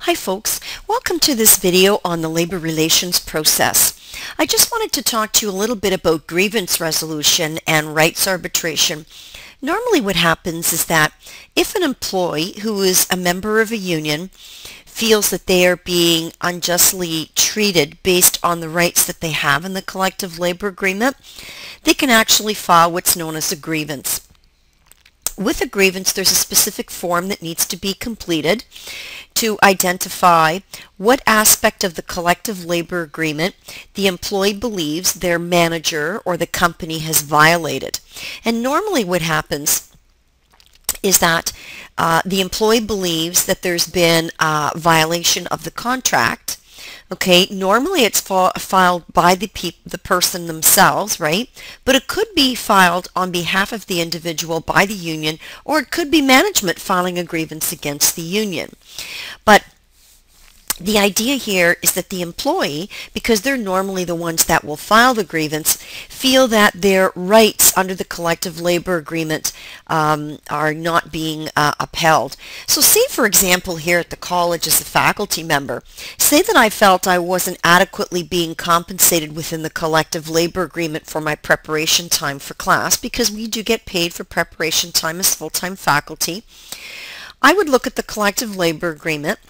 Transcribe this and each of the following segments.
Hi folks, welcome to this video on the labor relations process. I just wanted to talk to you a little bit about grievance resolution and rights arbitration. Normally what happens is that if an employee who is a member of a union feels that they are being unjustly treated based on the rights that they have in the collective labor agreement, they can actually file what's known as a grievance. With a grievance, there's a specific form that needs to be completed to identify what aspect of the collective labor agreement the employee believes their manager or the company has violated. And normally what happens is that the employee believes that there's been a violation of the contract. Okay, normally it's filed by the person themselves, right? But it could be filed on behalf of the individual by the union, or it could be management filing a grievance against the union. But the idea here is that the employee, because they're normally the ones that will file the grievance, feel that their rights under the collective labor agreement are not being upheld. So say, for example, here at the college as a faculty member, say that I felt I wasn't adequately being compensated within the collective labor agreement for my preparation time for class, because we do get paid for preparation time as full-time faculty. I would look at the collective labor agreement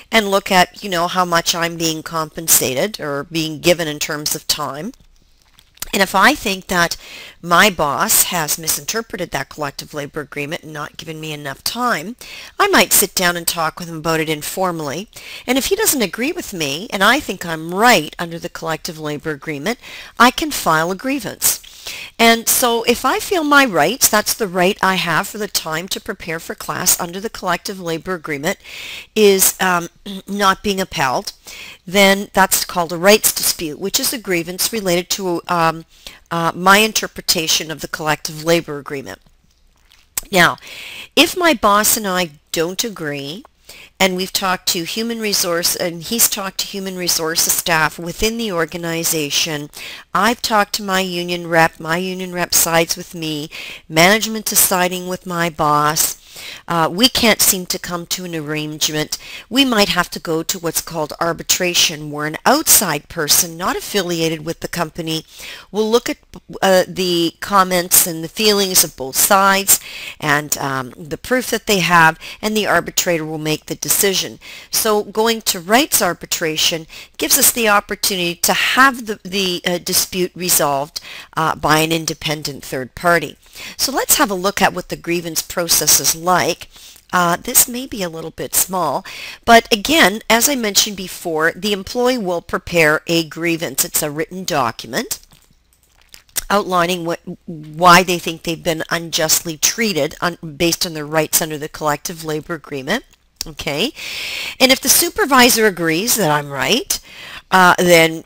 and look at, how much I'm being compensated or being given in terms of time. And if I think that my boss has misinterpreted that collective labor agreement and not given me enough time, I might sit down and talk with him about it informally. And if he doesn't agree with me and I think I'm right under the collective labor agreement, I can file a grievance. And so if I feel my rights, that's the right I have for the time to prepare for class under the collective labor agreement, is not being upheld, then that's called a rights dispute, which is a grievance related to my interpretation of the collective labor agreement. Now, if my boss and I don't agree, and we've talked to human resource, and he's talked to human resources staff within the organization, I've talked to my union rep sides with me, management deciding with my boss, we can't seem to come to an arrangement, we might have to go to what's called arbitration, where an outside person not affiliated with the company will look at the comments and the feelings of both sides and the proof that they have, and the arbitrator will make the decision. So going to rights arbitration gives us the opportunity to have the dispute resolved by an independent third party. So let's have a look at what the grievance process is like. This may be a little bit small, but again, as I mentioned before, the employee will prepare a grievance. It's a written document outlining why they think they've been unjustly treated based on their rights under the collective labor agreement. Okay, and if the supervisor agrees that I'm right, then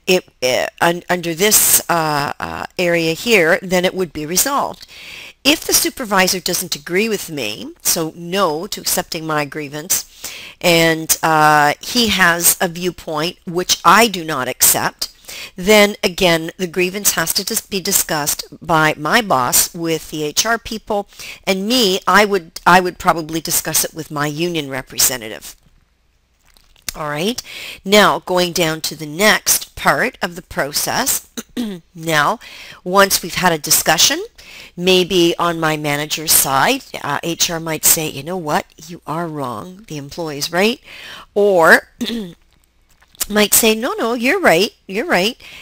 under this area here, then it would be resolved. If the supervisor doesn't agree with me, so no to accepting my grievance, and he has a viewpoint which I do not accept, then again the grievance has to be discussed by my boss with the HR people, and me, I would probably discuss it with my union representative. All right, now going down to the next part of the process. Now, once we've had a discussion, maybe on my manager's side, HR might say, you know what, you are wrong, the employee's right, or might say, no, you're right,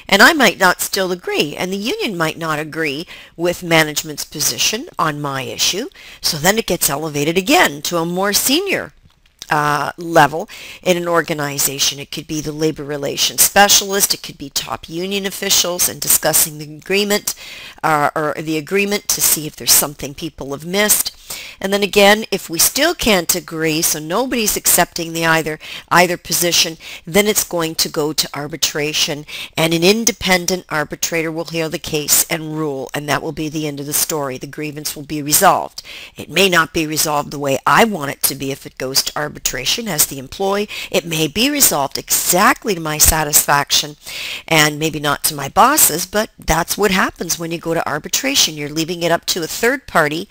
and I might not still agree, and the union might not agree with management's position on my issue, so then it gets elevated again to a more senior level in an organization. It could be the labor relations specialist, it could be top union officials, and discussing the agreement or the agreement to see if there's something people have missed. And then again, if we still can't agree, so nobody's accepting the either position, then it's going to go to arbitration, and an independent arbitrator will hear the case and rule, and that will be the end of the story. The grievance will be resolved. It may not be resolved the way I want it to be if it goes to arbitration as the employee. It may be resolved exactly to my satisfaction, and maybe not to my boss's, but that's what happens when you go to arbitration. You're leaving it up to a third party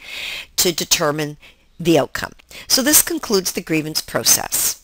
to determine the outcome. So this concludes the grievance process.